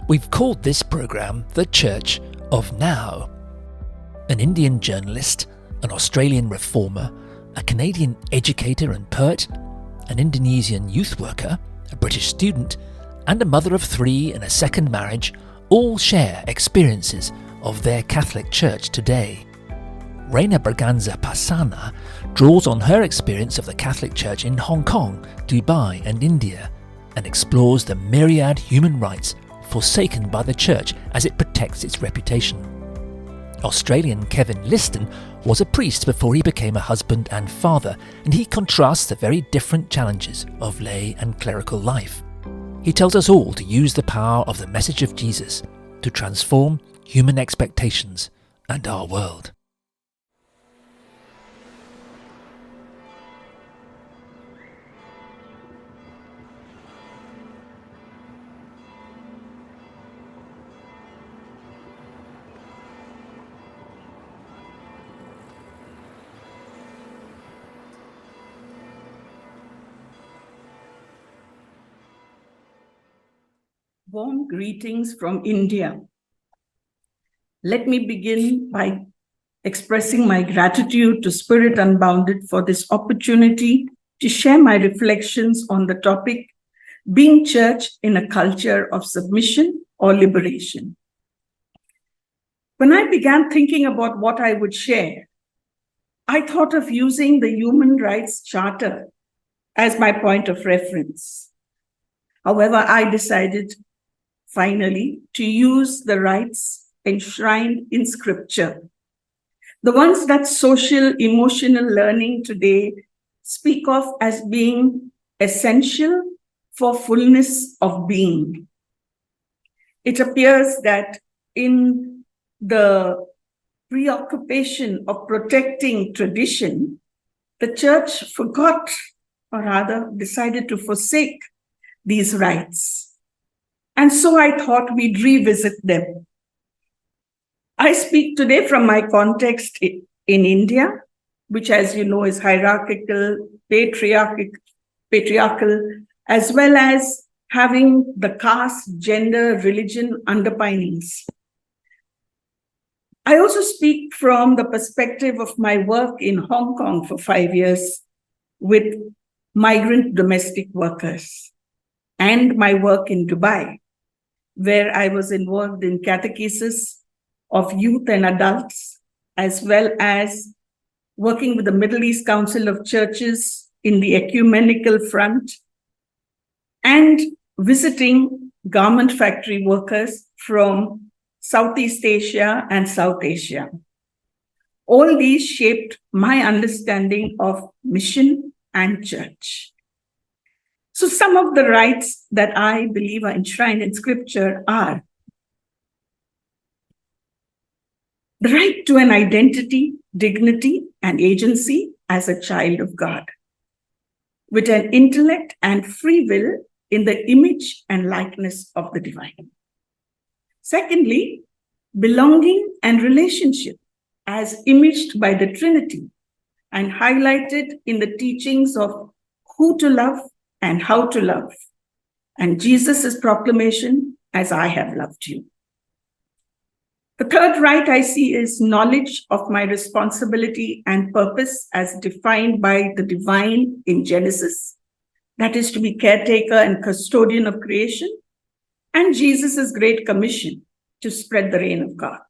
We've called this programme The Church of Now. An Indian journalist, an Australian reformer, a Canadian educator and poet, an Indonesian youth worker, a British student, and a mother of 3 in a second marriage all share experiences of their Catholic Church today. Raynah Braganza Passanha draws on her experience of the Catholic Church in Hong Kong, Dubai and India, and explores the myriad human rights forsaken by the Church as it protects its reputation. Australian Kevin Liston was a priest before he became a husband and father, and he contrasts the very different challenges of lay and clerical life. He tells us all to use the power of the message of Jesus to transform human expectations and our world. Warm greetings from India. Let me begin by expressing my gratitude to Spirit Unbounded for this opportunity to share my reflections on the topic, being church in a culture of submission or liberation. When I began thinking about what I would share, I thought of using the Human Rights Charter as my point of reference. However, I decided finally to use the rights enshrined in Scripture, the ones that social emotional learning today speak of as being essential for fullness of being. It appears that in the preoccupation of protecting tradition, the Church forgot, or rather decided to forsake these rights. And so I thought we'd revisit them. I speak today from my context in India, which, as you know, is hierarchical, patriarchal, as well as having the caste, gender, religion underpinnings. I also speak from the perspective of my work in Hong Kong for 5 years with migrant domestic workers, and my work in Dubai, where I was involved in catechesis of youth and adults, as well as working with the Middle East Council of Churches in the ecumenical front, and visiting garment factory workers from Southeast Asia and South Asia. All these shaped my understanding of mission and church. So some of the rights that I believe are enshrined in Scripture are the right to an identity, dignity, and agency as a child of God, with an intellect and free will in the image and likeness of the divine. Secondly, belonging and relationship as imaged by the Trinity and highlighted in the teachings of who to love and how to love, and Jesus' proclamation, as I have loved you. The third right I see is knowledge of my responsibility and purpose as defined by the divine in Genesis, that is to be caretaker and custodian of creation, and Jesus' great commission to spread the reign of God.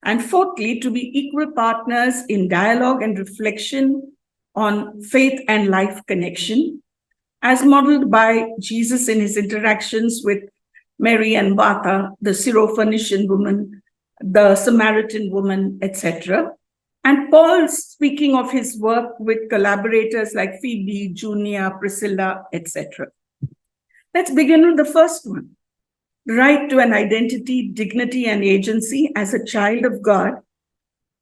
And fourthly, to be equal partners in dialogue and reflection on faith and life connection, as modeled by Jesus in his interactions with Mary and Martha, the Syrophoenician woman, the Samaritan woman, etc. And Paul speaking of his work with collaborators like Phoebe, Junia, Priscilla, etc. Let's begin with the first one. The right to an identity, dignity, and agency as a child of God,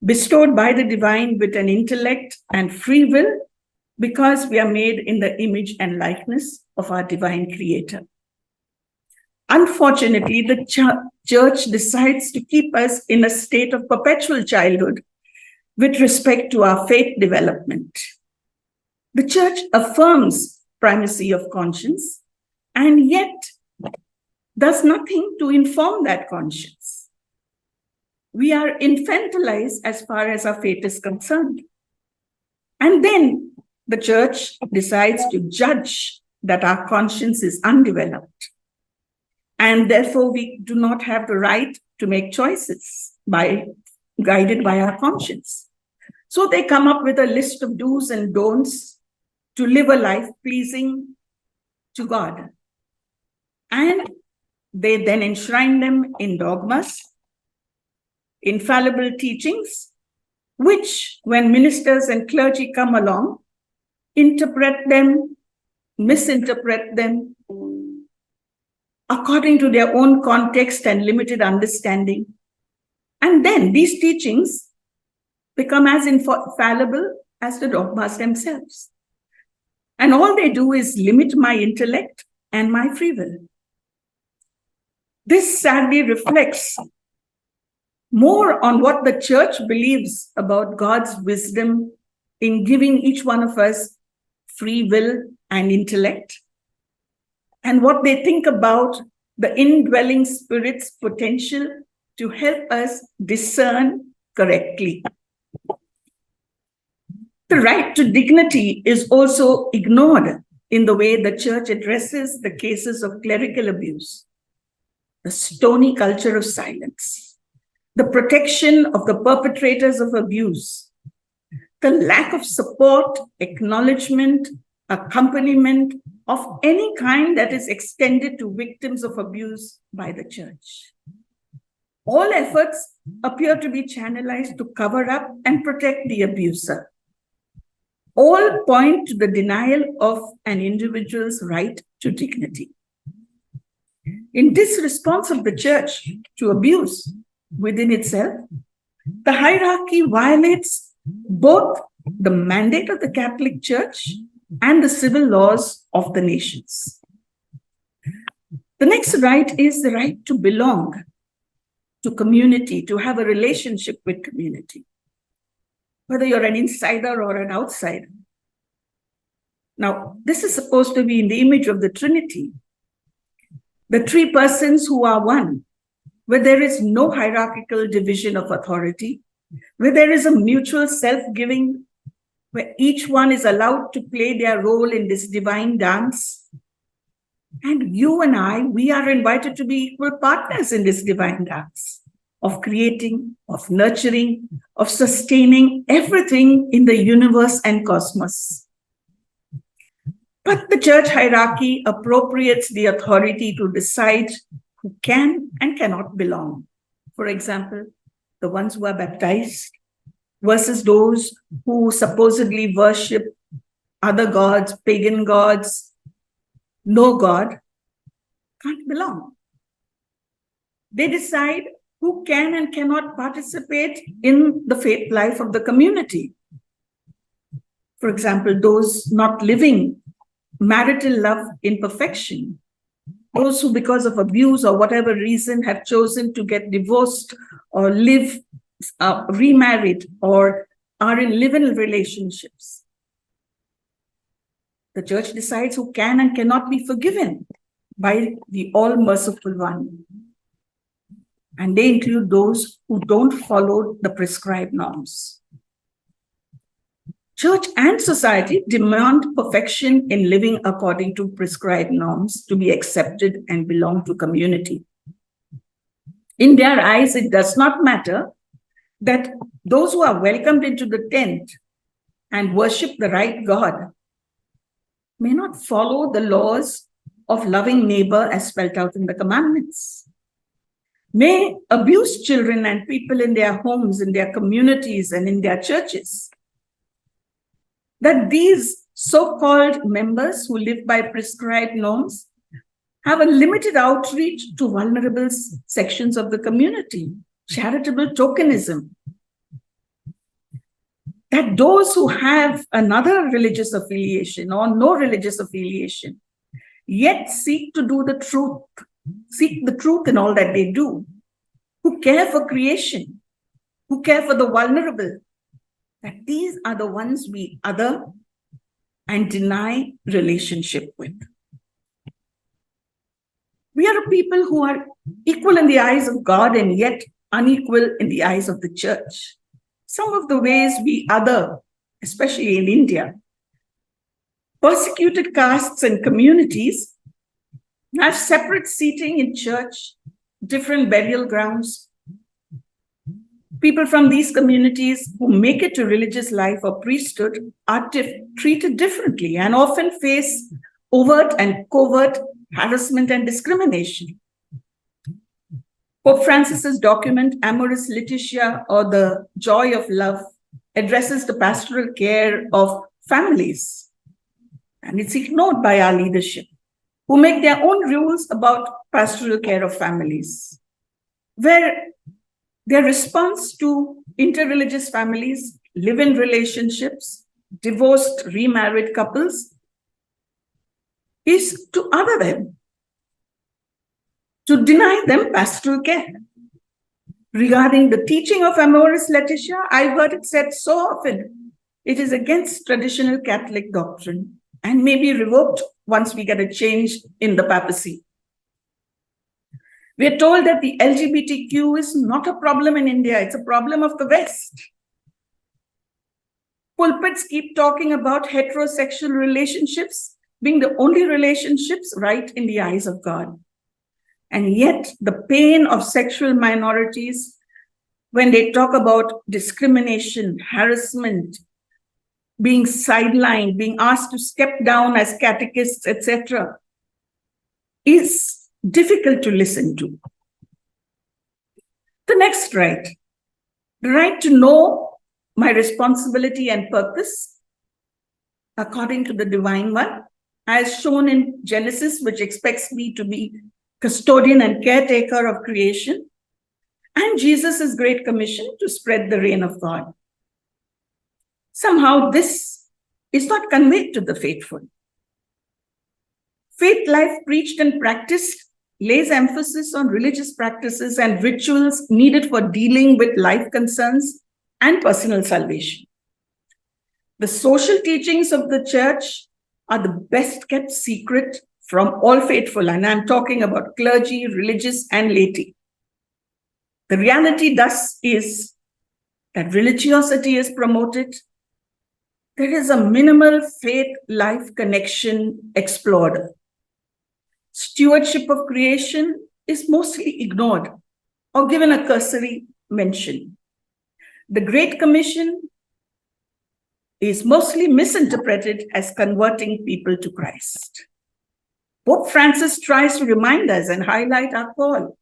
bestowed by the divine with an intellect and free will, because we are made in the image and likeness of our divine creator. Unfortunately, the church decides to keep us in a state of perpetual childhood with respect to our faith development. The church affirms primacy of conscience, and yet does nothing to inform that conscience. We are infantilized as far as our faith is concerned. And then the church decides to judge that our conscience is undeveloped. And therefore, we do not have the right to make choices guided by our conscience. So they come up with a list of do's and don'ts to live a life pleasing to God. And they then enshrine them in dogmas, infallible teachings, which, when ministers and clergy come along, interpret them, misinterpret them, according to their own context and limited understanding. And then these teachings become as infallible as the dogmas themselves. And all they do is limit my intellect and my free will. This sadly reflects more on what the church believes about God's wisdom in giving each one of us free will and intellect, and what they think about the indwelling Spirit's potential to help us discern correctly. The right to dignity is also ignored in the way the church addresses the cases of clerical abuse, the stony culture of silence, the protection of the perpetrators of abuse, the lack of support, acknowledgement, accompaniment of any kind that is extended to victims of abuse by the church. All efforts appear to be channelized to cover up and protect the abuser. All point to the denial of an individual's right to dignity. In this response of the church to abuse within itself, the hierarchy violates both the mandate of the Catholic Church and the civil laws of the nations. The next right is the right to belong to community, to have a relationship with community, whether you're an insider or an outsider. Now, this is supposed to be in the image of the Trinity, the three persons who are one, where there is no hierarchical division of authority, where there is a mutual self-giving, where each one is allowed to play their role in this divine dance. And you and I, we are invited to be equal partners in this divine dance of creating, of nurturing, of sustaining everything in the universe and cosmos. But the church hierarchy appropriates the authority to decide who can and cannot belong. For example, the ones who are baptized versus those who supposedly worship other gods, pagan gods, no God, can't belong. They decide who can and cannot participate in the faith life of the community. For example, those not living marital love in perfection, those who because of abuse or whatever reason have chosen to get divorced or live remarried or are in live-in relationships. The church decides who can and cannot be forgiven by the all-merciful one. And they include those who don't follow the prescribed norms. Church and society demand perfection in living according to prescribed norms to be accepted and belong to community. In their eyes, it does not matter that those who are welcomed into the tent and worship the right God may not follow the laws of loving neighbor as spelled out in the commandments, may abuse children and people in their homes, in their communities, and in their churches. That these so-called members who live by prescribed norms have a limited outreach to vulnerable sections of the community, charitable tokenism. That those who have another religious affiliation or no religious affiliation, yet seek to do the truth, seek the truth in all that they do, who care for creation, who care for the vulnerable, that these are the ones we other and deny relationship with. We are a people who are equal in the eyes of God and yet unequal in the eyes of the church. Some of the ways we other, especially in India, persecuted castes and communities have separate seating in church, different burial grounds. People from these communities who make it to religious life or priesthood are treated differently and often face overt and covert harassment and discrimination. Pope Francis's document, Amoris Laetitia, or the Joy of Love, addresses the pastoral care of families. And it's ignored by our leadership, who make their own rules about pastoral care of families, where their response to interreligious families, live-in relationships, divorced, remarried couples, is to other them, to deny them pastoral care. Regarding the teaching of Amoris Laetitia, I've heard it said so often, it is against traditional Catholic doctrine and may be revoked once we get a change in the papacy. We are told that the LGBTQ is not a problem in India, it's a problem of the West. Pulpits keep talking about heterosexual relationships being the only relationships right in the eyes of God. And yet the pain of sexual minorities, when they talk about discrimination, harassment, being sidelined, being asked to step down as catechists, etc., is difficult to listen to. The next right, the right to know my responsibility and purpose according to the divine one, as shown in Genesis, which expects me to be custodian and caretaker of creation, and Jesus' great commission to spread the reign of God. Somehow this is not conveyed to the faithful. Faith life preached and practiced lays emphasis on religious practices and rituals needed for dealing with life concerns and personal salvation. The social teachings of the church are the best kept secret from all faithful, and I'm talking about clergy, religious, and laity. The reality thus is that religiosity is promoted. There is a minimal faith-life connection explored. Stewardship of creation is mostly ignored or given a cursory mention. The Great Commission is mostly misinterpreted as converting people to Christ. Pope Francis tries to remind us and highlight our call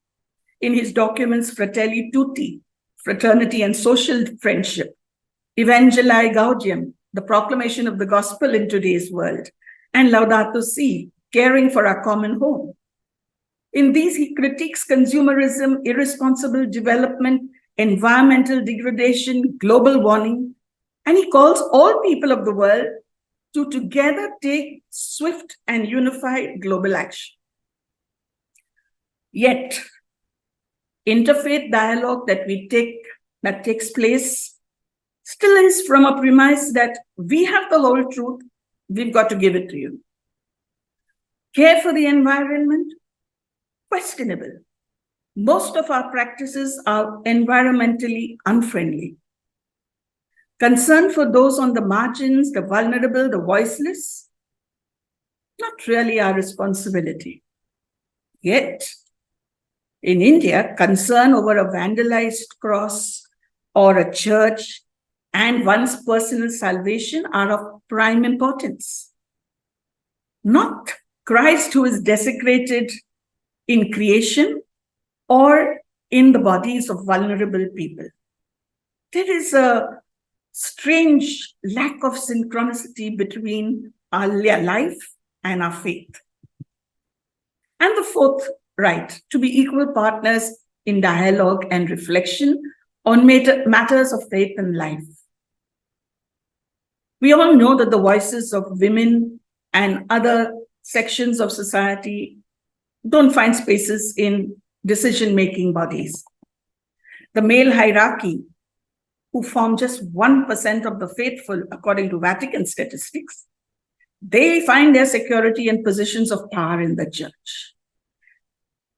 in his documents Fratelli Tutti, Fraternity and Social Friendship, Evangelii Gaudium, the proclamation of the gospel in today's world, and Laudato Si, caring for our common home. In these, he critiques consumerism, irresponsible development, environmental degradation, global warming, and he calls all people of the world to together take swift and unified global action. Yet, interfaith dialogue that takes place still is from a premise that we have the whole truth, we've got to give it to you. Care for the environment? Questionable. Most of our practices are environmentally unfriendly. Concern for those on the margins, the vulnerable, the voiceless? Not really our responsibility. Yet, in India, concern over a vandalized cross or a church and one's personal salvation are of prime importance. Not Christ who is desecrated in creation or in the bodies of vulnerable people. There is a strange lack of synchronicity between our life and our faith. And the fourth right, to be equal partners in dialogue and reflection on matters of faith and life. We all know that the voices of women and other sections of society don't find spaces in decision-making bodies. The male hierarchy, who form just 1% of the faithful, according to Vatican statistics, they find their security in positions of power in the church.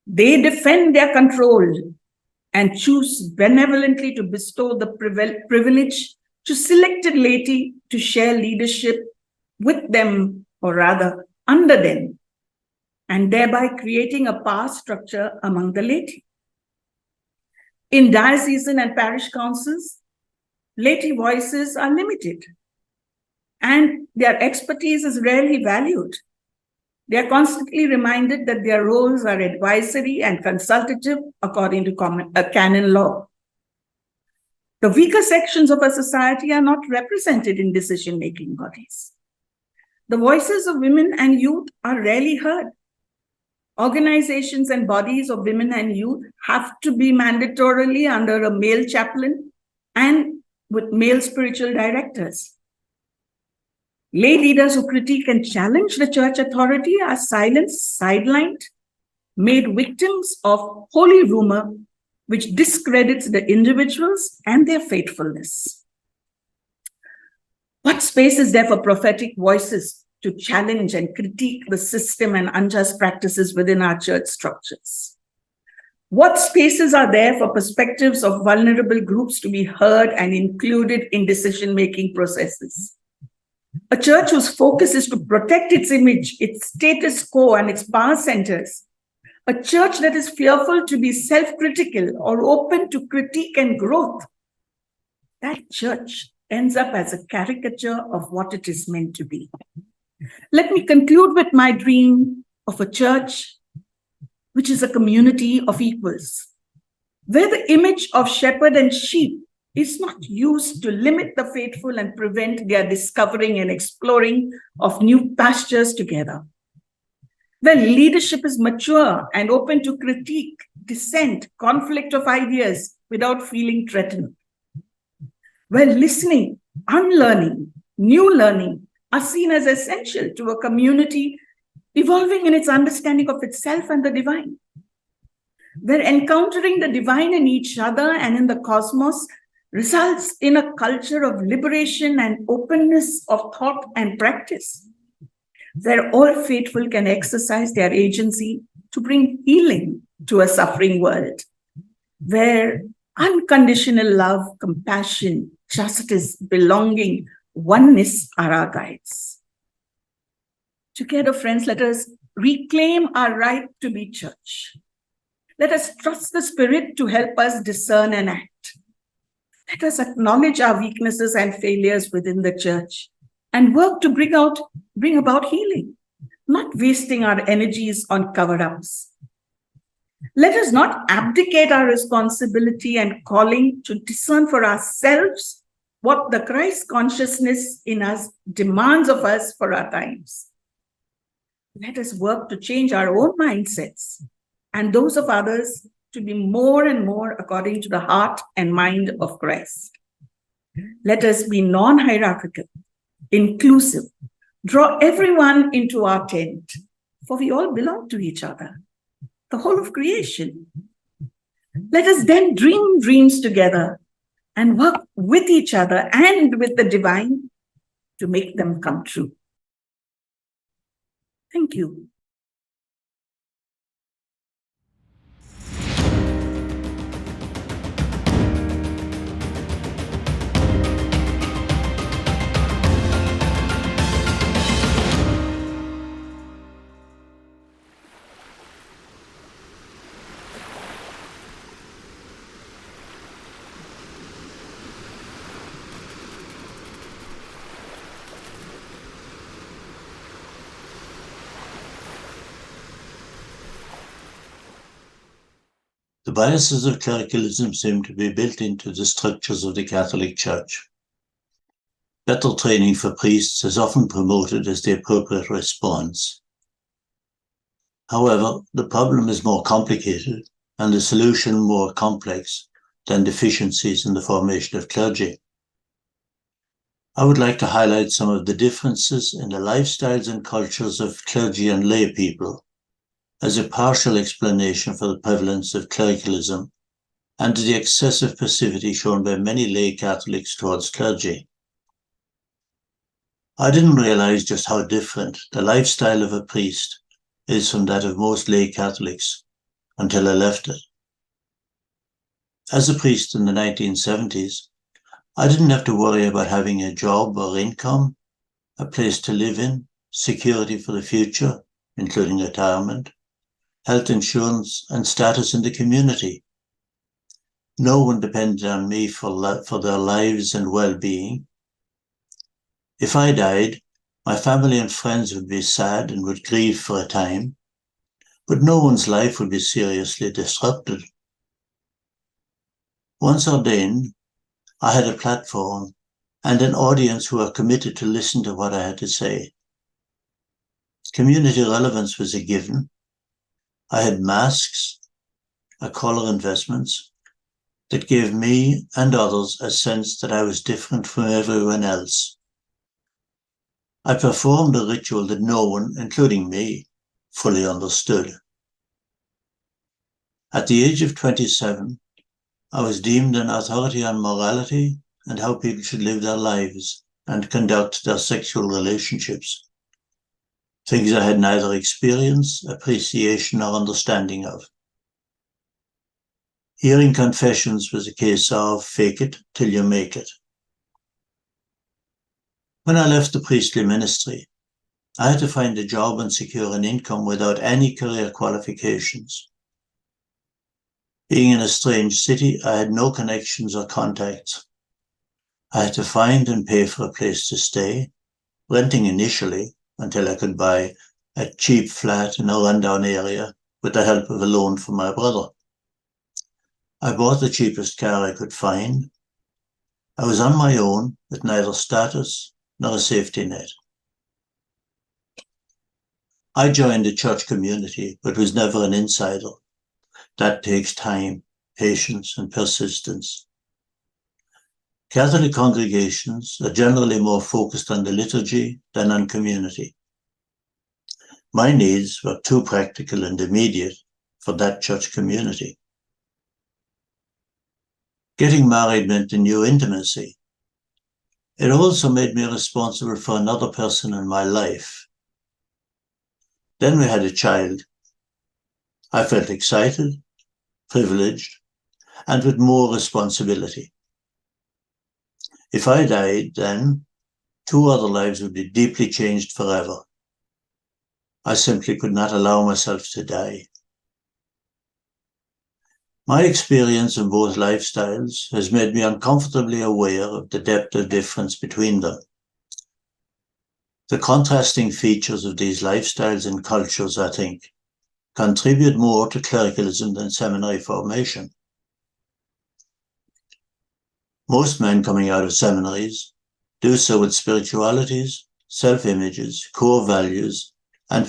They defend their control and choose benevolently to bestow the privilege to selected laity to share leadership with them, or rather under them, and thereby creating a power structure among the laity. In diocesan and parish councils, laity voices are limited and their expertise is rarely valued. They are constantly reminded that their roles are advisory and consultative according to canon law. The weaker sections of a society are not represented in decision-making bodies. The voices of women and youth are rarely heard. Organizations and bodies of women and youth have to be mandatorily under a male chaplain and with male spiritual directors. Lay leaders who critique and challenge the church authority are silenced, sidelined, made victims of holy rumor, which discredits the individuals and their faithfulness. What space is there for prophetic voices to challenge and critique the system and unjust practices within our church structures? What spaces are there for perspectives of vulnerable groups to be heard and included in decision-making processes? A church whose focus is to protect its image, its status quo, and its power centers. A church that is fearful to be self-critical or open to critique and growth. That church ends up as a caricature of what it is meant to be. Let me conclude with my dream of a church which is a community of equals, where the image of shepherd and sheep is not used to limit the faithful and prevent their discovering and exploring of new pastures together. Where leadership is mature and open to critique, dissent, conflict of ideas without feeling threatened. Where listening, unlearning, new learning are seen as essential to a community evolving in its understanding of itself and the divine. Where encountering the divine in each other and in the cosmos results in a culture of liberation and openness of thought and practice, where all faithful can exercise their agency to bring healing to a suffering world, where unconditional love, compassion, justice, belonging, oneness are our guides. Together, friends, let us reclaim our right to be church. Let us trust the Spirit to help us discern and act. Let us acknowledge our weaknesses and failures within the church and work to bring about healing, not wasting our energies on cover-ups. Let us not abdicate our responsibility and calling to discern for ourselves what the Christ consciousness in us demands of us for our times. Let us work to change our own mindsets and those of others to be more and more according to the heart and mind of Christ. Let us be non-hierarchical, inclusive, draw everyone into our tent, for we all belong to each other, the whole of creation. Let us then dream dreams together and work with each other and with the divine to make them come true. Thank you. The biases of clericalism seem to be built into the structures of the Catholic Church. Better training for priests is often promoted as the appropriate response. However, the problem is more complicated and the solution more complex than deficiencies in the formation of clergy. I would like to highlight some of the differences in the lifestyles and cultures of clergy and lay people as a partial explanation for the prevalence of clericalism and the excessive passivity shown by many lay Catholics towards clergy. I didn't realize just how different the lifestyle of a priest is from that of most lay Catholics, until I left it. As a priest in the 1970s, I didn't have to worry about having a job or income, a place to live in, security for the future, including retirement, health insurance, and status in the community. No one depended on me for their lives and well-being. If I died, my family and friends would be sad and would grieve for a time, but no one's life would be seriously disrupted. Once ordained, I had a platform and an audience who were committed to listen to what I had to say. Community relevance was a given. I had masks, a collar investments, that gave me and others a sense that I was different from everyone else. I performed a ritual that no one, including me, fully understood. At the age of 27, I was deemed an authority on morality and how people should live their lives and conduct their sexual relationships, things I had neither experience, appreciation, or understanding of. Hearing confessions was a case of fake it till you make it. When I left the priestly ministry, I had to find a job and secure an income without any career qualifications. Being in a strange city, I had no connections or contacts. I had to find and pay for a place to stay, renting initially until I could buy a cheap flat in a rundown area with the help of a loan from my brother. I bought the cheapest car I could find. I was on my own with neither status nor a safety net. I joined a church community, but was never an insider. That takes time, patience, and persistence. Catholic congregations are generally more focused on the liturgy than on community. My needs were too practical and immediate for that church community. Getting married meant a new intimacy. It also made me responsible for another person in my life. Then we had a child. I felt excited, privileged, and with more responsibility. If I died then, 2 other lives would be deeply changed forever. I simply could not allow myself to die. My experience in both lifestyles has made me uncomfortably aware of the depth of difference between them. The contrasting features of these lifestyles and cultures, I think, contribute more to clericalism than seminary formation. Most men coming out of seminaries do so with spiritualities, self-images, core values, and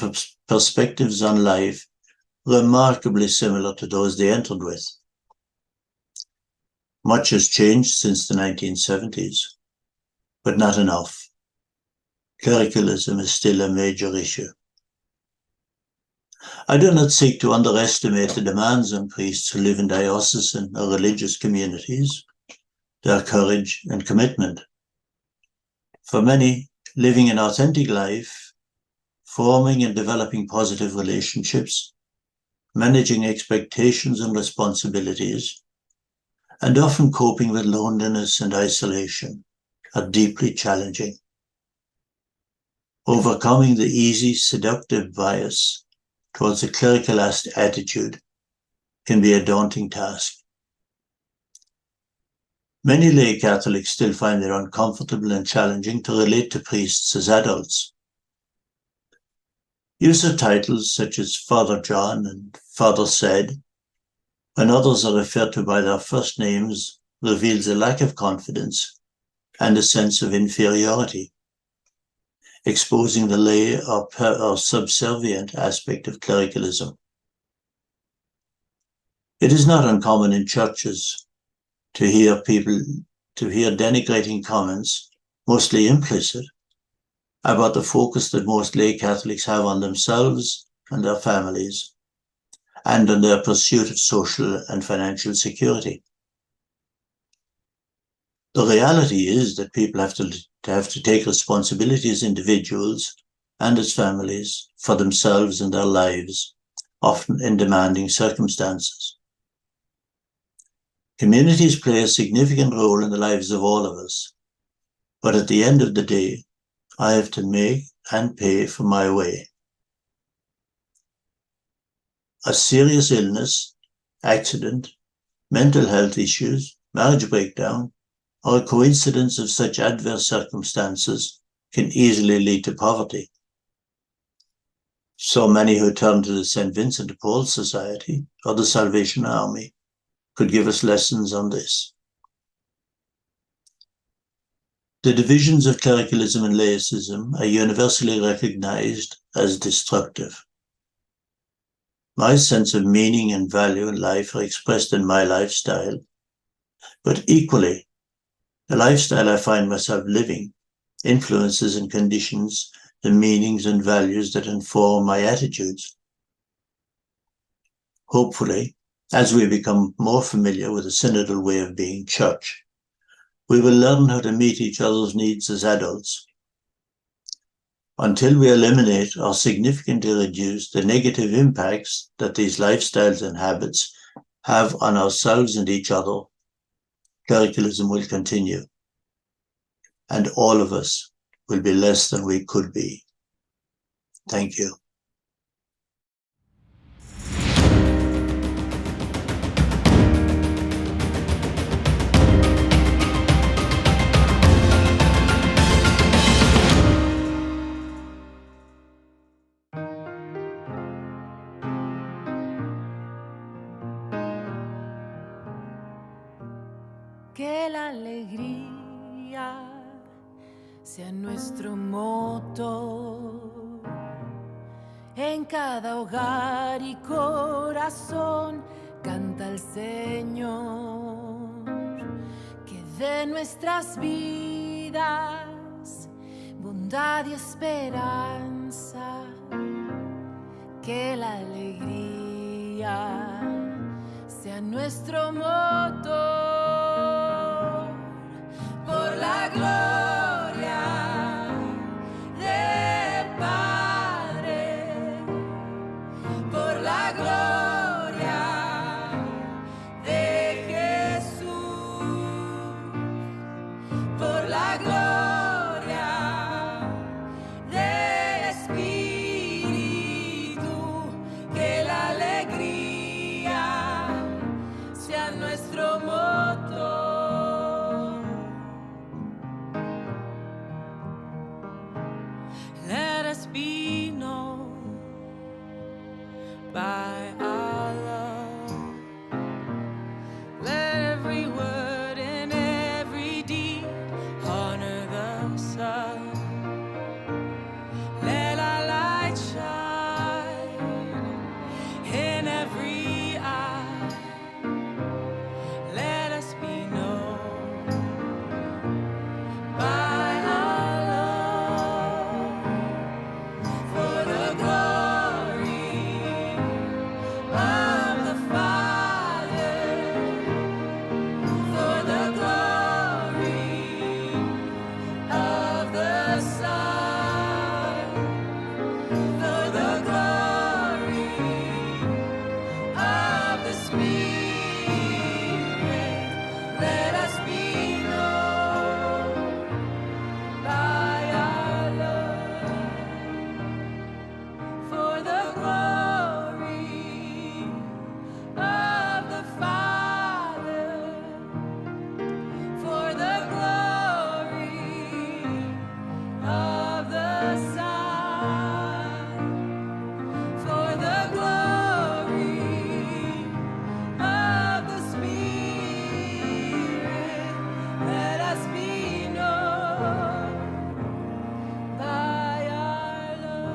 perspectives on life remarkably similar to those they entered with. Much has changed since the 1970s, but not enough. Clericalism is still a major issue. I do not seek to underestimate the demands on priests who live in diocesan or religious communities, their courage and commitment. For many, living an authentic life, forming and developing positive relationships, managing expectations and responsibilities, and often coping with loneliness and isolation are deeply challenging. Overcoming the easy, seductive bias towards a clerical attitude can be a daunting task. Many lay Catholics still find it uncomfortable and challenging to relate to priests as adults. Use of titles such as Father John and Father said, when others are referred to by their first names, reveals a lack of confidence and a sense of inferiority, exposing the lay or subservient aspect of clericalism. It is not uncommon in churches to hear denigrating comments, mostly implicit, about the focus that most lay Catholics have on themselves and their families, and on their pursuit of social and financial security. The reality is that people have to take responsibility as individuals and as families for themselves and their lives, often in demanding circumstances. Communities play a significant role in the lives of all of us, but at the end of the day, I have to make and pay for my way. A serious illness, accident, mental health issues, marriage breakdown, or a coincidence of such adverse circumstances can easily lead to poverty. So many who turn to the St. Vincent de Paul Society or the Salvation Army could give us lessons on this. The divisions of clericalism and laicism are universally recognized as destructive. My sense of meaning and value in life are expressed in my lifestyle, but equally, the lifestyle I find myself living influences and conditions the meanings and values that inform my attitudes. Hopefully, as we become more familiar with the synodal way of being church, we will learn how to meet each other's needs as adults. Until we eliminate or significantly reduce the negative impacts that these lifestyles and habits have on ourselves and each other, clericalism will continue, and all of us will be less than we could be. Thank you. Que la alegría sea nuestro motor en cada hogar y corazón. Canta el Señor, que de nuestras vidas bondad y esperanza, que la alegría sea nuestro motor. Por la gloria del Padre, por la gloria de Jesús, por la gloria del Espíritu, que la alegría sea nuestro motor. Let us be known by our love. Let every word and every deed honor the Son. Let our light shine in every eye. Let us be known by our love, for the glory of the Father, for the glory of the Son, for the glory of the Spirit. Let us be known by our love, for the glory of the Father, for the glory of the Son, for the glory of the Spirit. Let us be known by our love.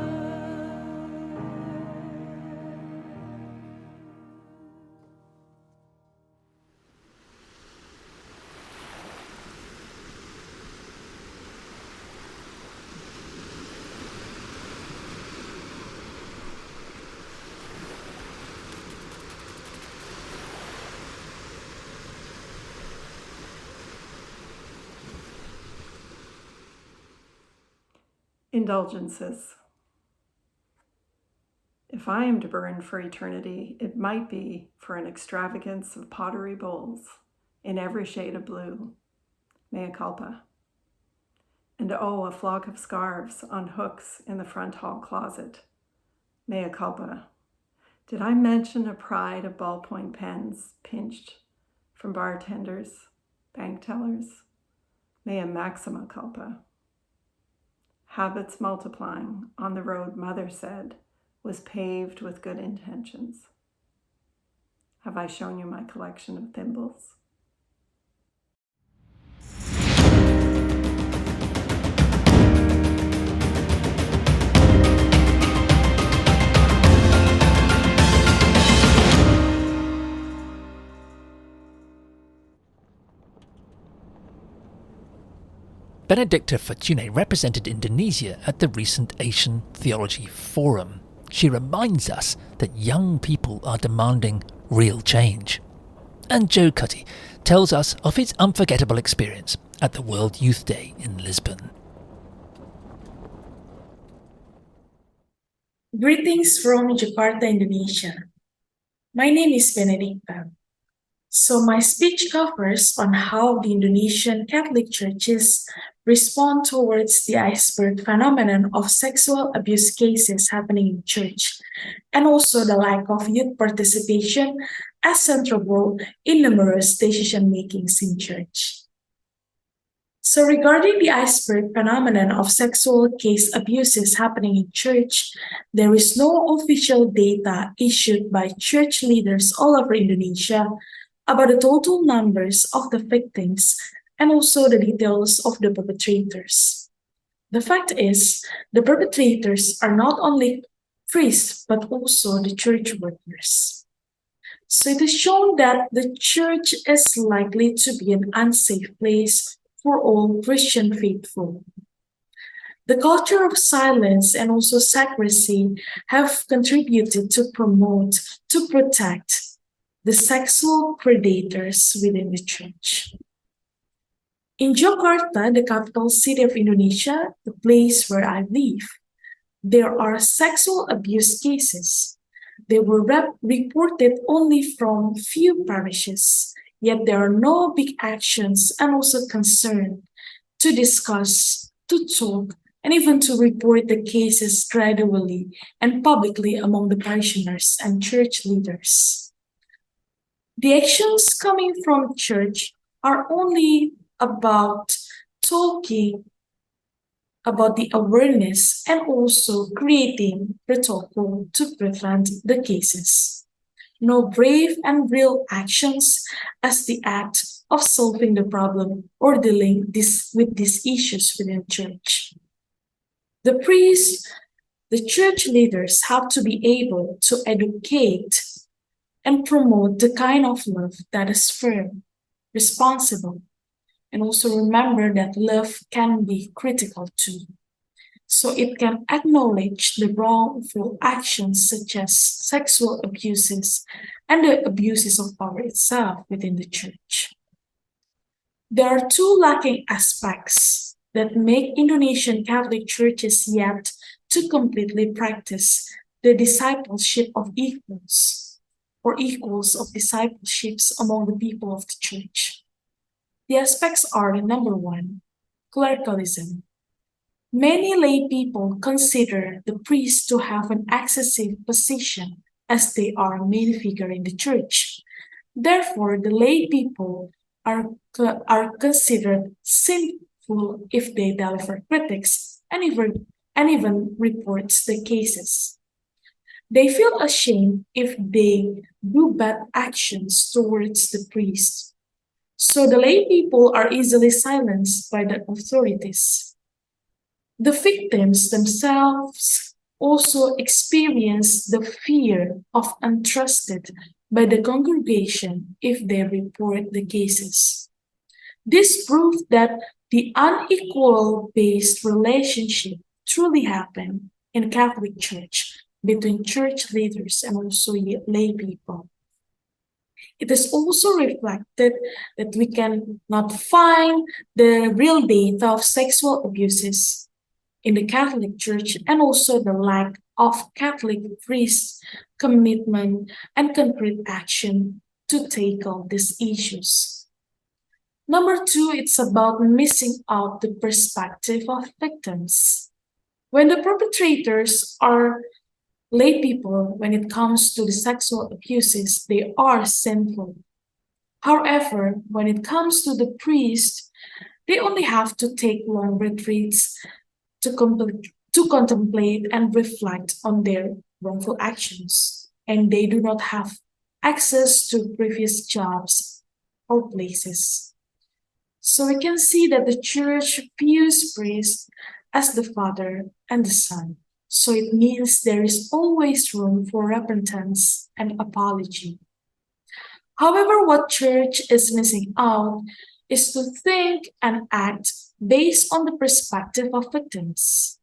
Indulgences. If if I am to burn for eternity, it might be for an extravagance of pottery bowls in every shade of blue. Mea culpa. And oh, a flock of scarves on hooks in the front hall closet. Mea culpa. Did I mention a pride of ballpoint pens pinched from bartenders, bank tellers? Mea maxima culpa. Habits multiplying on the road Mother said was paved with good intentions. Have I shown you my collection of thimbles? Benedicta Fortunae represented Indonesia at the recent Asian Theology Forum. She reminds us that young people are demanding real change. And Joe Kutty tells us of his unforgettable experience at the World Youth Day in Lisbon. Greetings from Jakarta, Indonesia. My name is Benedicta. So my speech covers on how the Indonesian Catholic churches respond towards the iceberg phenomenon of sexual abuse cases happening in church, and also the lack of youth participation as central role in numerous decision-makings in church. So regarding the iceberg phenomenon of sexual case abuses happening in church, there is no official data issued by church leaders all over Indonesia about the total numbers of the victims and also the details of the perpetrators. The fact is, the perpetrators are not only priests but also the church workers. So it is shown that the church is likely to be an unsafe place for all Christian faithful. The culture of silence and also secrecy have contributed to protect the sexual predators within the church. In Jakarta, the capital city of Indonesia, the place where I live, there are sexual abuse cases. They were reported only from few parishes, yet there are no big actions and also concern to discuss, to talk, and even to report the cases gradually and publicly among the parishioners and church leaders. The actions coming from church are only about talking about the awareness and also creating protocol to prevent the cases. No brave and real actions as the act of solving the problem or dealing with these issues within church. The priests, the church leaders have to be able to educate and promote the kind of love that is firm, responsible, and also remember that love can be critical too. So it can acknowledge the wrongful actions such as sexual abuses and the abuses of power itself within the church. There are two lacking aspects that make Indonesian Catholic churches yet to completely practice the discipleship of equals, or equals of discipleships among the people of the church. The aspects are, number one, clericalism. Many lay people consider the priests to have an excessive position as they are a main figure in the church. Therefore, the lay people are considered sinful if they deliver critics and even reports the cases. They feel ashamed if they do bad actions towards the priest. So the lay people are easily silenced by the authorities. The victims themselves also experience the fear of untrusted by the congregation if they report the cases. This proves that the unequal-based relationship truly happened in Catholic Church between church leaders and also lay people. It is also reflected that we can not find the real data of sexual abuses in the Catholic Church and also the lack of Catholic priests' commitment and concrete action to tackle these issues. Number two, it's about missing out the perspective of victims. When the perpetrators are lay people, when it comes to the sexual abuses, they are sinful. However, when it comes to the priest, they only have to take long retreats to contemplate and reflect on their wrongful actions, and they do not have access to previous jobs or places. So we can see that the church views priest as the Father and the Son. So it means there is always room for repentance and apology. However, what church is missing out is to think and act based on the perspective of victims.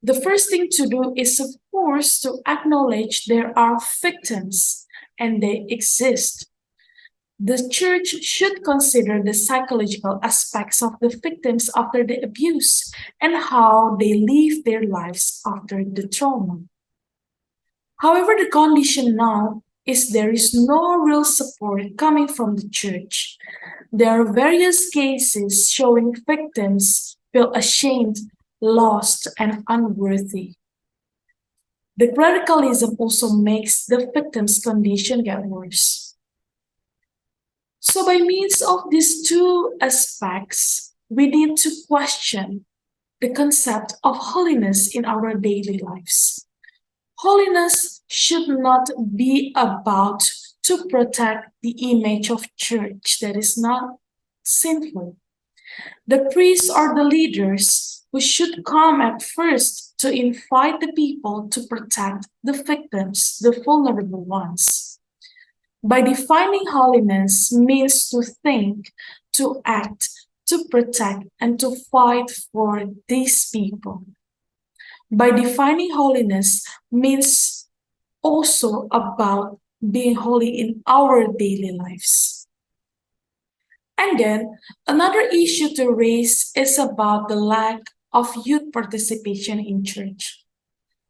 The first thing to do is, of course, to acknowledge there are victims and they exist. The church should consider the psychological aspects of the victims after the abuse and how they live their lives after the trauma. However, the condition now is there is no real support coming from the church. There are various cases showing victims feel ashamed, lost, and unworthy. The clericalism also makes the victim's condition get worse. So by means of these two aspects, we need to question the concept of holiness in our daily lives. Holiness should not be about to protect the image of church that is not sinful. The priests are the leaders who should come at first to invite the people to protect the victims, the vulnerable ones. By defining holiness means to think, to act, to protect, and to fight for these people. By defining holiness means also about being holy in our daily lives. And then another issue to raise is about the lack of youth participation in church.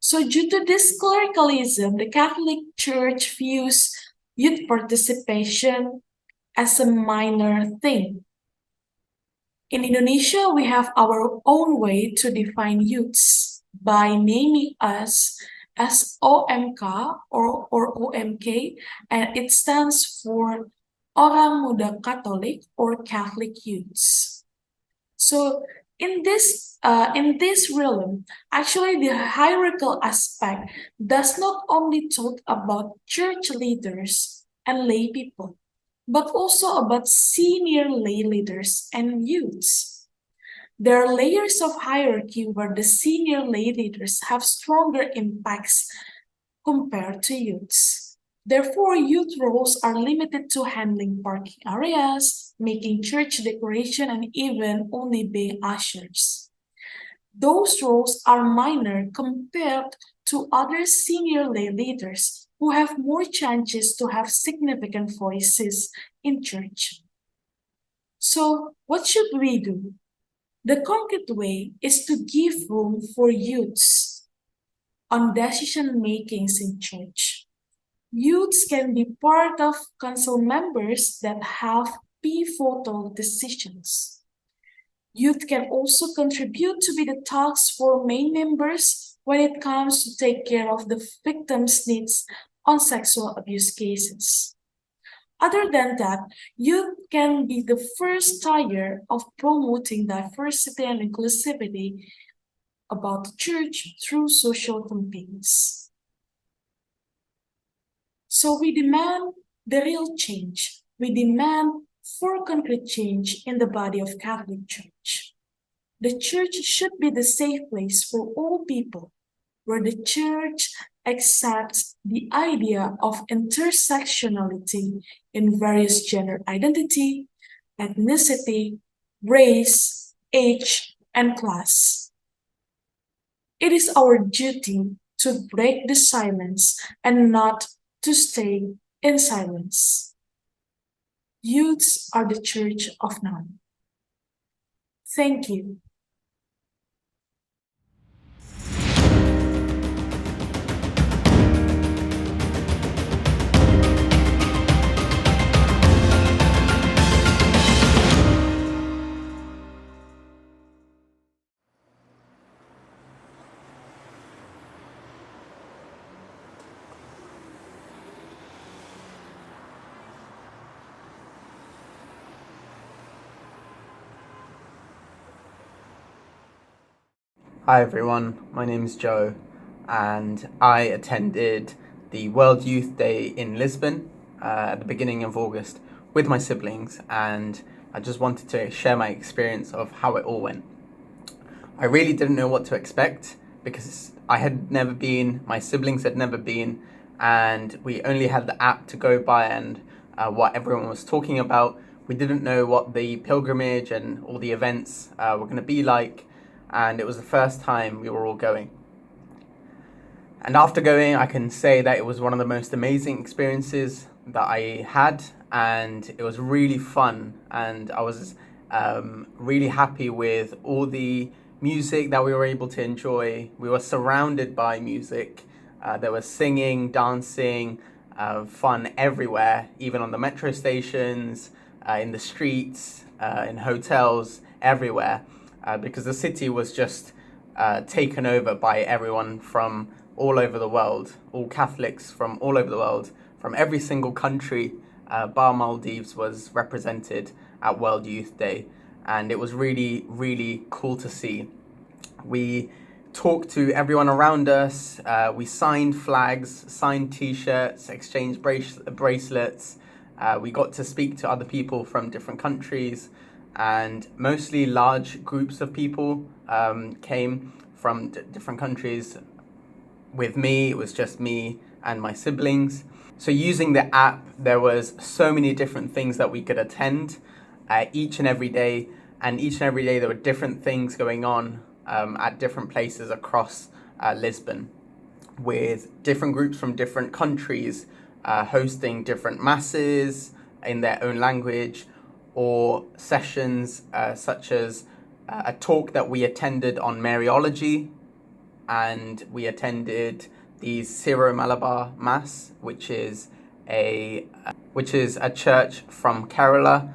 So due to this clericalism, the Catholic Church views youth participation as a minor thing. In Indonesia, we have our own way to define youths by naming us as OMK or OMK, and it stands for Orang Muda Katolik or Catholic Youths. So in this realm, actually the hierarchical aspect does not only talk about church leaders and lay people, but also about senior lay leaders and youths. There are layers of hierarchy where the senior lay leaders have stronger impacts compared to youths. Therefore, youth roles are limited to handling parking areas, making church decoration, and even only being ushers. Those roles are minor compared to other senior lay leaders who have more chances to have significant voices in church. So, what should we do? The concrete way is to give room for youths on decision makings in church. Youths can be part of council members that have pivotal decisions. Youth can also contribute to be the task force main members when it comes to take care of the victims' needs on sexual abuse cases. Other than that, youth can be the first tier of promoting diversity and inclusivity about the church through social campaigns. So we demand the real change. We demand for concrete change in the body of Catholic Church. The church should be the safe place for all people, where the church accepts the idea of intersectionality in various gender identity, ethnicity, race, age, and class. It is our duty to break the silence and not to stay in silence. Youths are the church of now. Thank you. Hi everyone, my name is Joe and I attended the World Youth Day in Lisbon at the beginning of August with my siblings, and I just wanted to share my experience of how it all went. I really didn't know what to expect because I had never been, my siblings had never been, and we only had the app to go by and what everyone was talking about. We didn't know what the pilgrimage and all the events were going to be like, and it was the first time we were all going. And after going, I can say that it was one of the most amazing experiences that I had, and it was really fun, and I was really happy with all the music that we were able to enjoy. We were surrounded by music. There was singing, dancing, fun everywhere, even on the metro stations, in the streets, in hotels, everywhere, because the city was just taken over by everyone from all over the world, all Catholics from all over the world, from every single country, bar Maldives was represented at World Youth Day, and it was really, really cool to see. We talked to everyone around us, we signed flags, signed t-shirts, exchanged bracelets, we got to speak to other people from different countries, and mostly large groups of people came from different countries. With me, it was just me and my siblings. So using the app, there was so many different things that we could attend each and every day, and each and every day there were different things going on at different places across Lisbon, with different groups from different countries hosting different masses in their own language, or sessions such as a talk that we attended on Mariology, and we attended the Syro-Malabar Mass, which is a church from Kerala.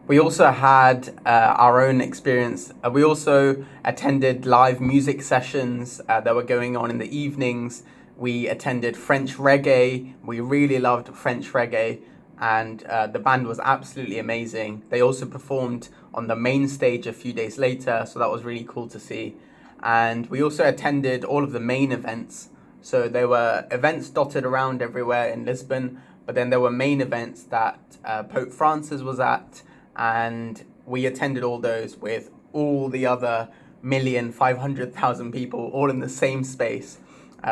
We also had our own experience. We also attended live music sessions that were going on in the evenings. We attended French reggae. We really loved French reggae, and the band was absolutely amazing. They also performed on the main stage a few days later, so that was really cool to see. And we also attended all of the main events. So there were events dotted around everywhere in Lisbon, but then there were main events that Pope Francis was at, and we attended all those with all the other 1,500,000 people all in the same space.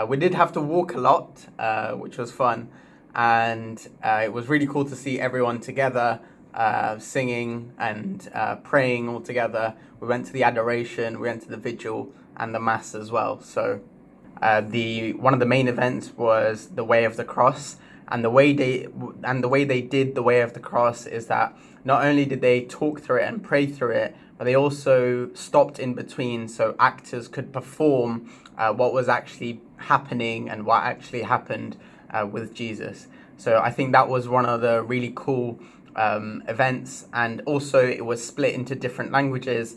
We did have to walk a lot, which was fun, and it was really cool to see everyone together, singing and praying all together. We went to the adoration, we went to the vigil and the mass as well. So one of the main events was the Way of the Cross, and the way they did the Way of the Cross is that not only did they talk through it and pray through it, but they also stopped in between so actors could perform what was actually happening and what actually happened with Jesus. So I think that was one of the really cool events, and also it was split into different languages,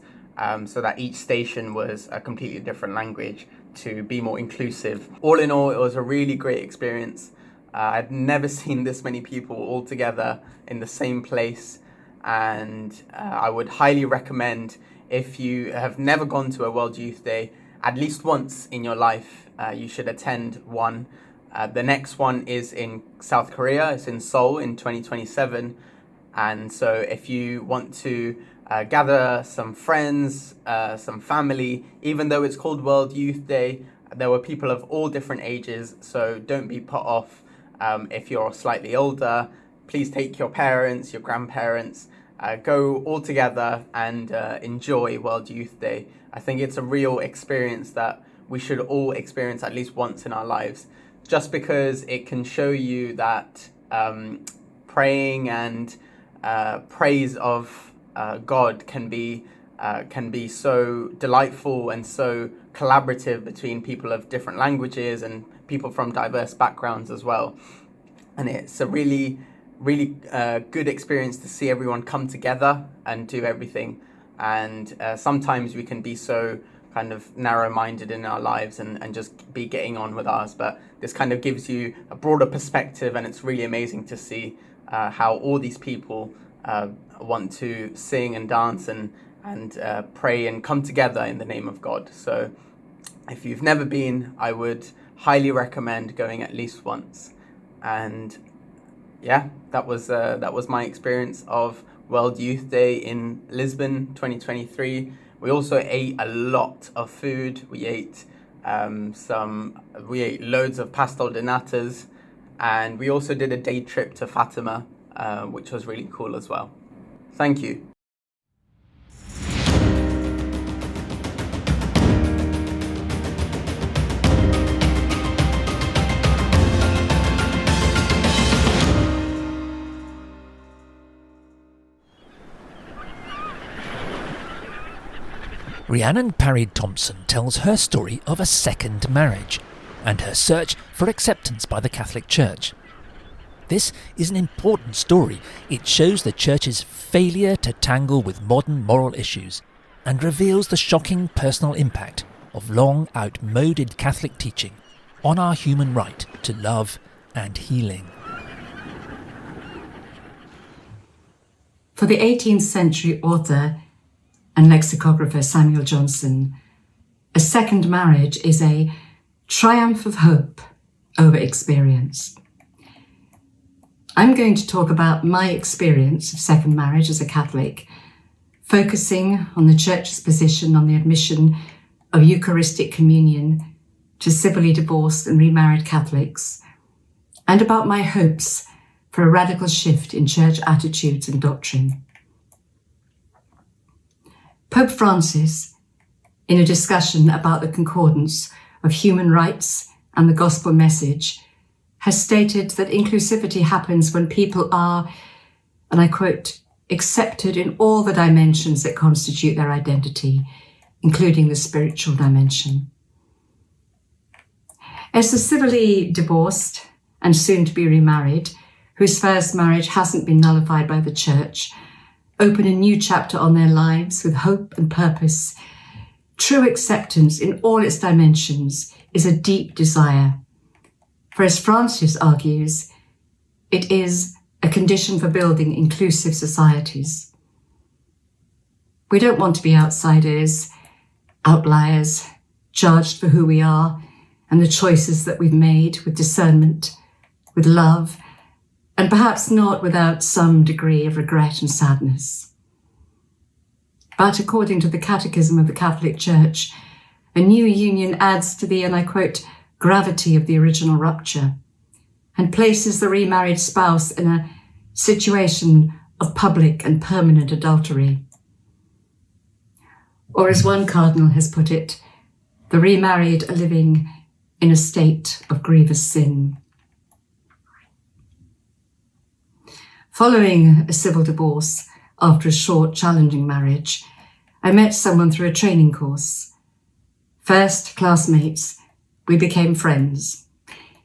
so that each station was a completely different language to be more inclusive. All in all, it was a really great experience. I'd never seen this many people all together in the same place, and I would highly recommend, if you have never gone to a World Youth Day, at least once in your life, you should attend one. The next one is in South Korea. It's in Seoul in 2027. And so if you want to gather some friends, some family, even though it's called World Youth Day, there were people of all different ages. So don't be put off if you're slightly older. Please take your parents, your grandparents, go all together and enjoy World Youth Day. I think it's a real experience that we should all experience at least once in our lives, just because it can show you that praying and praise of God can be so delightful and so collaborative between people of different languages and people from diverse backgrounds as well. And it's a really good experience to see everyone come together and do everything. And sometimes we can be so kind of narrow-minded in our lives and just be getting on with ours, but this kind of gives you a broader perspective, and it's really amazing to see how all these people want to sing and dance and and pray and come together in the name of God. So if you've never been, I would highly recommend going at least once. And yeah, that was my experience of World Youth Day in Lisbon 2023. We also ate a lot of food. We ate loads of pastel de natas, and we also did a day trip to Fatima, which was really cool as well. Thank you. Rhiannon Parry Thompson tells her story of a second marriage and her search for acceptance by the Catholic Church. This is an important story. It shows the Church's failure to tangle with modern moral issues and reveals the shocking personal impact of long outmoded Catholic teaching on our human right to love and healing. For the 18th century author and lexicographer Samuel Johnson, a second marriage is a triumph of hope over experience. I'm going to talk about my experience of second marriage as a Catholic, focusing on the Church's position on the admission of Eucharistic communion to civilly divorced and remarried Catholics, and about my hopes for a radical shift in Church attitudes and doctrine. Pope Francis, in a discussion about the concordance of human rights and the gospel message, has stated that inclusivity happens when people are, and I quote, accepted in all the dimensions that constitute their identity, including the spiritual dimension. As the civilly divorced and soon to be remarried, whose first marriage hasn't been nullified by the Church, open a new chapter on their lives with hope and purpose, true acceptance in all its dimensions is a deep desire. For as Francis argues, it is a condition for building inclusive societies. We don't want to be outsiders, outliers, judged for who we are and the choices that we've made with discernment, with love, and perhaps not without some degree of regret and sadness. But according to the Catechism of the Catholic Church, a new union adds to the, and I quote, gravity of the original rupture, and places the remarried spouse in a situation of public and permanent adultery. Or as one cardinal has put it, the remarried are living in a state of grievous sin. Following a civil divorce after a short, challenging marriage, I met someone through a training course. First, classmates, we became friends.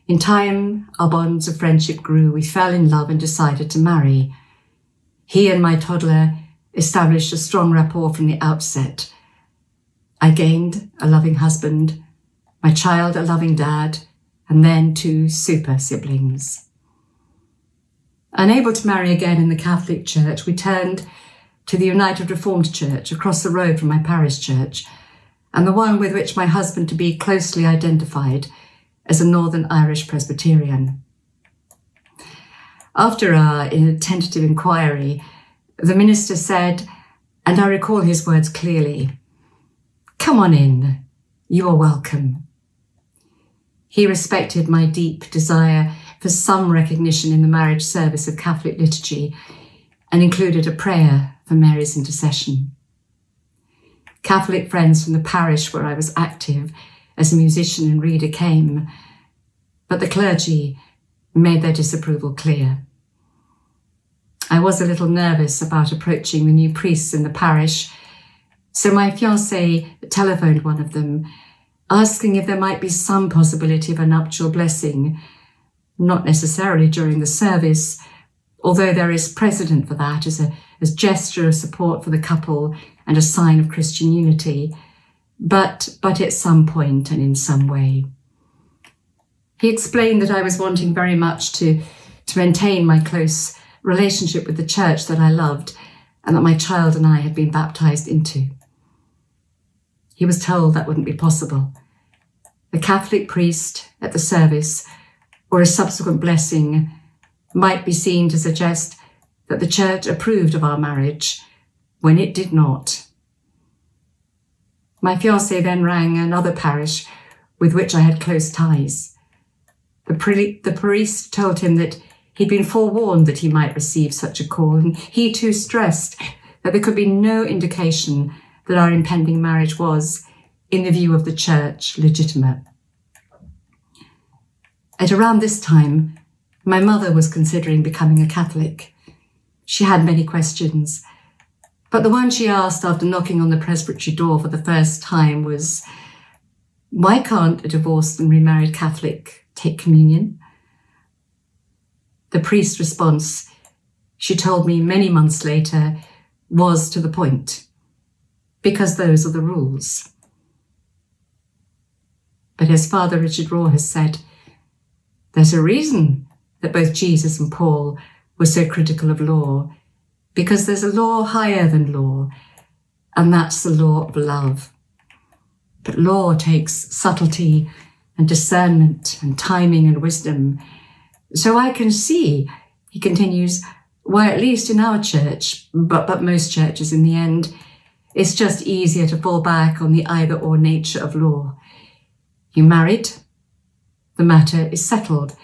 In time, our bonds of friendship grew. We fell in love and decided to marry. He and my toddler established a strong rapport from the outset. I gained a loving husband, my child a loving dad, and then 2 super siblings. Unable to marry again in the Catholic Church, we turned to the United Reformed Church across the road from my parish church, and the one with which my husband-to-be closely identified as a Northern Irish Presbyterian. After our tentative inquiry, the minister said, and I recall his words clearly, "Come on in, you are welcome." He respected my deep desire for some recognition in the marriage service of Catholic liturgy and included a prayer for Mary's intercession. Catholic friends from the parish where I was active as a musician and reader came, but the clergy made their disapproval clear. I was a little nervous about approaching the new priests in the parish, so my fiancé telephoned one of them, asking if there might be some possibility of a nuptial blessing, not necessarily during the service, although there is precedent for that as gesture of support for the couple and a sign of Christian unity, but at some point and in some way. He explained that I was wanting very much to maintain my close relationship with the church that I loved, and that my child and I had been baptized into. He was told that wouldn't be possible. The Catholic priest at the service or a subsequent blessing might be seen to suggest that the church approved of our marriage when it did not. My fiancé then rang another parish with which I had close ties. The priest told him that he'd been forewarned that he might receive such a call, and he too stressed that there could be no indication that our impending marriage was, in the view of the church, legitimate. At around this time, my mother was considering becoming a Catholic. She had many questions, but the one she asked after knocking on the presbytery door for the first time was, why can't a divorced and remarried Catholic take communion? The priest's response, she told me many months later, was to the point, because those are the rules. But as Father Richard Raw has said, there's a reason that both Jesus and Paul were so critical of law, because there's a law higher than law, and that's the law of love. But law takes subtlety and discernment and timing and wisdom. So I can see, he continues, why at least in our church, but most churches in the end, it's just easier to fall back on the either-or nature of law. You married, the matter is settled,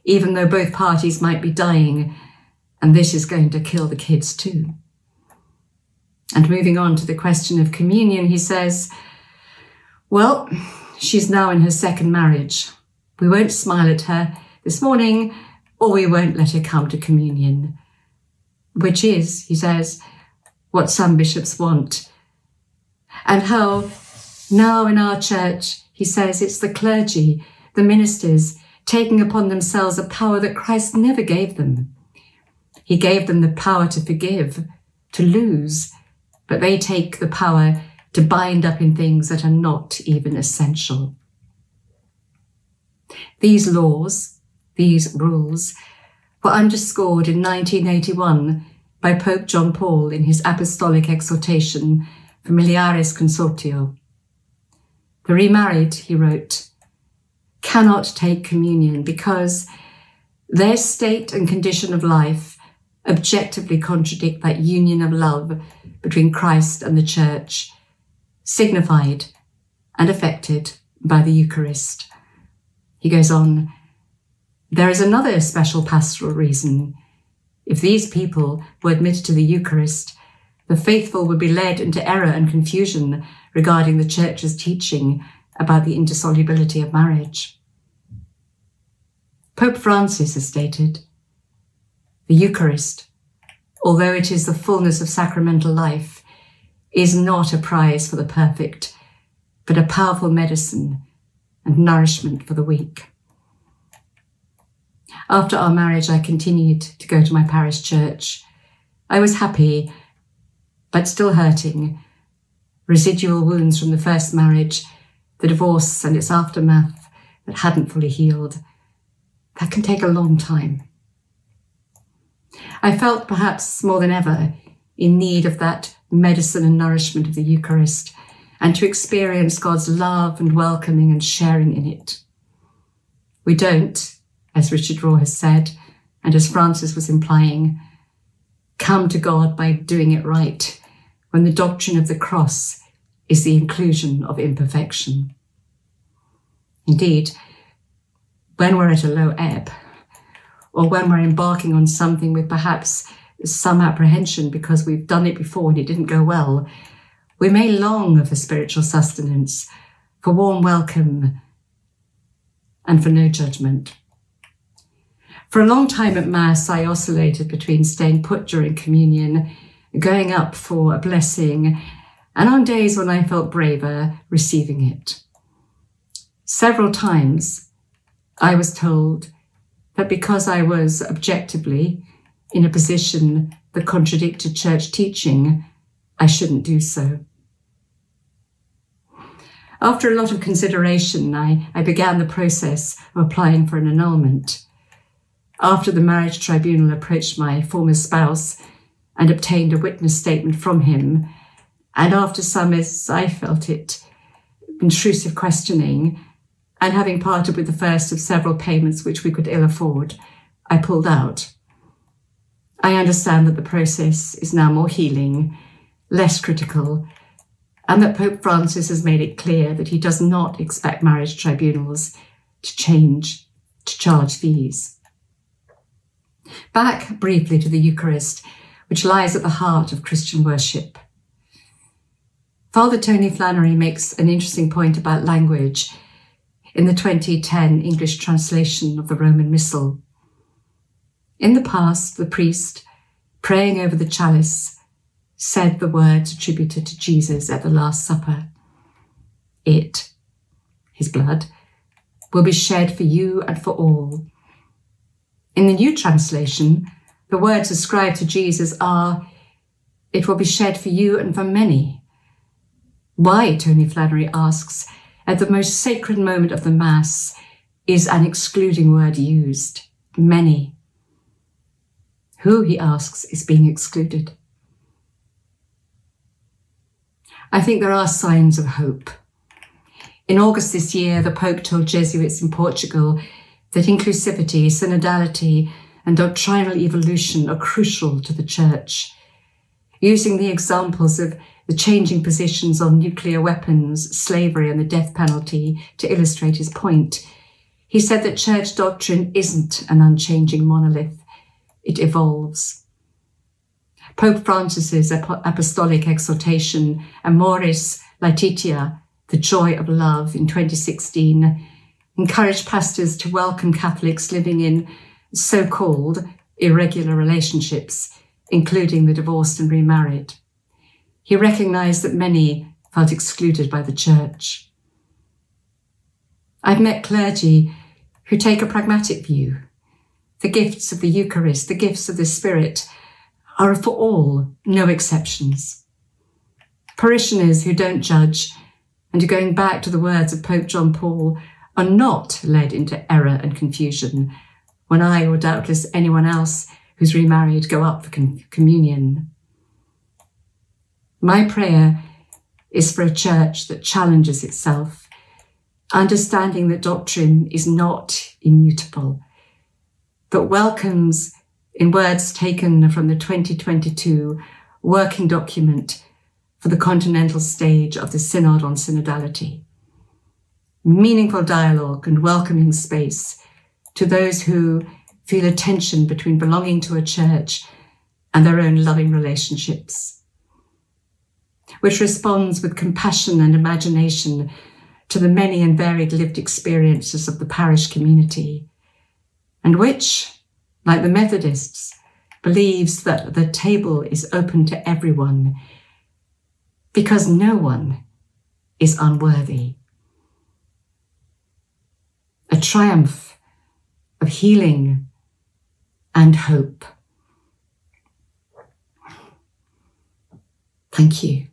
even though both parties might be dying, and this is going to kill the kids too. And moving on to the question of communion, he says, well, she's now in her second marriage. We won't smile at her this morning, or we won't let her come to communion, which is, he says, what some bishops want. And how now in our church, he says, it's the clergy, the ministers, taking upon themselves a power that Christ never gave them. He gave them the power to forgive, to lose, but they take the power to bind up in things that are not even essential. These laws, these rules, were underscored in 1981 by Pope John Paul in his apostolic exhortation, Familiaris Consortio. The remarried, he wrote, cannot take communion because their state and condition of life objectively contradict that union of love between Christ and the Church, signified and affected by the Eucharist. He goes on, there is another special pastoral reason. If these people were admitted to the Eucharist, the faithful would be led into error and confusion regarding the Church's teaching about the indissolubility of marriage. Pope Francis has stated, the Eucharist, although it is the fullness of sacramental life, is not a prize for the perfect, but a powerful medicine and nourishment for the weak. After our marriage, I continued to go to my parish church. I was happy, but still hurting. Residual wounds from the first marriage, the divorce and its aftermath that hadn't fully healed. That can take a long time. I felt perhaps more than ever in need of that medicine and nourishment of the Eucharist, and to experience God's love and welcoming and sharing in it. We don't, as Richard Raw has said, and as Francis was implying, come to God by doing it right, when the doctrine of the cross is the inclusion of imperfection. Indeed, when we're at a low ebb, or when we're embarking on something with perhaps some apprehension because we've done it before and it didn't go well, we may long for spiritual sustenance, for warm welcome, and for no judgment. For a long time at Mass, I oscillated between staying put during communion, going up for a blessing, and on days when I felt braver, receiving it. Several times, I was told that because I was objectively in a position that contradicted church teaching, I shouldn't do so. After a lot of consideration, I began the process of applying for an annulment. After the marriage tribunal approached my former spouse and obtained a witness statement from him. And after some, as I felt it, intrusive questioning, and having parted with the first of several payments which we could ill afford, I pulled out. I understand that the process is now more healing, less critical, and that Pope Francis has made it clear that he does not expect marriage tribunals to charge fees. Back briefly to the Eucharist, which lies at the heart of Christian worship. Father Tony Flannery makes an interesting point about language in the 2010 English translation of the Roman Missal. In the past, the priest, praying over the chalice, said the words attributed to Jesus at the Last Supper. It, his blood, will be shed for you and for all. In the new translation, the words ascribed to Jesus are, it will be shed for you and for many. Why, Tony Flannery asks, at the most sacred moment of the Mass, is an excluding word used? Many. Who, he asks, is being excluded? I think there are signs of hope. In August this year, the Pope told Jesuits in Portugal that inclusivity, synodality, and doctrinal evolution are crucial to the Church. Using the examples of the changing positions on nuclear weapons, slavery, and the death penalty to illustrate his point, he said that Church doctrine isn't an unchanging monolith. It evolves. Pope Francis's apostolic exhortation, Amoris Laetitia, the joy of love, in 2016, encouraged pastors to welcome Catholics living in so-called irregular relationships, including the divorced and remarried. He recognised that many felt excluded by the Church. I've met clergy who take a pragmatic view. The gifts of the Eucharist, the gifts of the Spirit, are for all, no exceptions. Parishioners who don't judge and, going back to the words of Pope John Paul, are not led into error and confusion when I, or doubtless anyone else who's remarried, go up for communion. My prayer is for a Church that challenges itself, understanding that doctrine is not immutable, but welcomes, in words taken from the 2022 working document for the continental stage of the Synod on Synodality, meaningful dialogue and welcoming space to those who feel a tension between belonging to a church and their own loving relationships, which responds with compassion and imagination to the many and varied lived experiences of the parish community, and which, like the Methodists, believes that the table is open to everyone because no one is unworthy. A triumph of healing and hope. Thank you.